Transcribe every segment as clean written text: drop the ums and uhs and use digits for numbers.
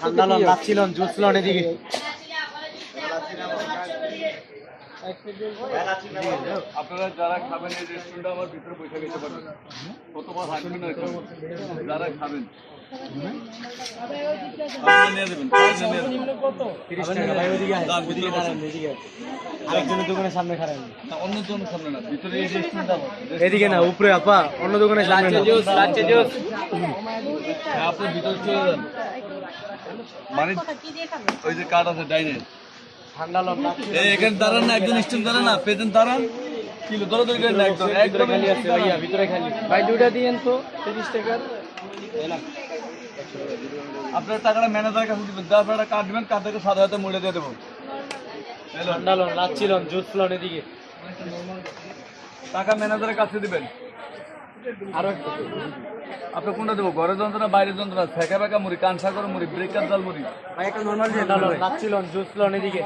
ঠান্ডা লন লাচ্ছি লন জুস লন এদিকে আপনারা যারা খাবেন এই রেস্টুরেন্টে আমার ভিতরে বসে গেতে পারবেন কতবার হাঁটবেন না যারা খাবেন নিয়ে দেবেন 30 টাকা ভাই ওদিকে আরেকজনের দোকানের সামনে খারাপ অন্য জনের সামনে না ভিতরে এই রেস্টুরেন্ট আমার এদিকে না উপরে আপা অন্য দোকানের সামনে না আপনার ভিতরে চলে যান মানে ওই যে কার্ড আছে ডাইনে ঠান্ডা লন এখানে দাঁড়ান না একজন স্টুডেন্ট দাঁড়ান না পেতেন দাঁড়ান কিলো দৌড়াদৌড়ি করেন না একদম একদম খালি আছে ভাইয়া ভিতরে খালি ভাই দুইটা দিয়েন তো 30 টাকার আপনার টাকাটা ম্যানেজারের কাছে দিবেন আপনারা কার্ড দিবেন কার্ড থেকে সাদা হাতে মুড়ে দিয়ে দেবো ঠান্ডা লন লাচ্ছি লন জুস লন এদিকে টাকা ম্যানেজারের কাছে দিবেন আরো আপনি কোনটা দেবো ঘরের যন্ত্রণা বাইরের যন্ত্রণা ফেঁকা ফেঁকা মুড়ি কানসাগর মুড়ি ব্রেকার জাল মুড়ি ভাই একটা নরমাল দিয়ে লন লাচ্ছি লন জুস লন এদিকে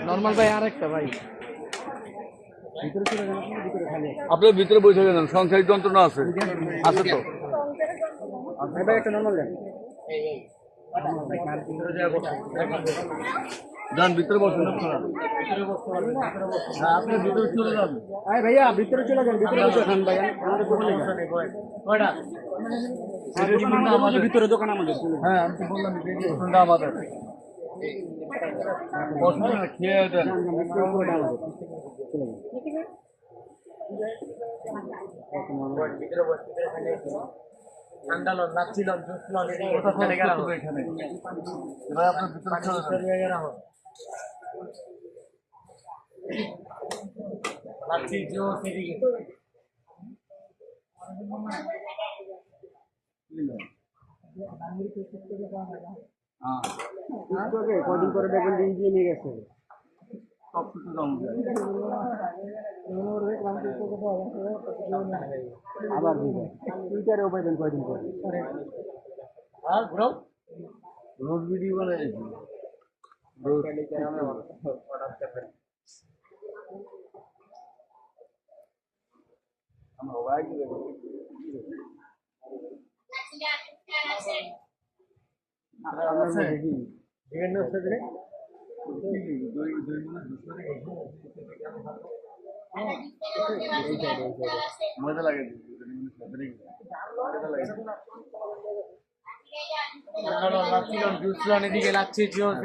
নরমাল ভাই আরেকটা ভাই ভিতরে চলে যান ভিতরে খালি আপনার ভিতরে বসে গেলেন সংসারী যন্ত্রণা আছে আছে তো ভাই একটা নরমাল দেন যান ভিতরে বসেন আপনারা হ্যাঁ আপনি ভিতরে চলে যান ভাইয়া ভিতরে চলে যান ভিতরে বসে খান ভাই আমাদের দোকানে কয়টা ভিতরে দোকান আমাদের হ্যাঁ আমি তো বললাম রেস্টুরেন্টটা আমাদের বসুন না খেয়ে দেন ঠান্ডা লন লাচ্ছি লন জুস লন এখানে এবার আপনার ভিতরে চলে যান লাচ্ছি জুস এদিকে কদিন করে দেখবেন দিয়ে নিয়ে গেছে সব কিছু দাম আবার টুইটারে পাইবেন কয়দিন পরে আর ঘুরাও রোড ভিডিও বানাই মজা লাগে জুস লন এদিকে লাচ্ছি জুস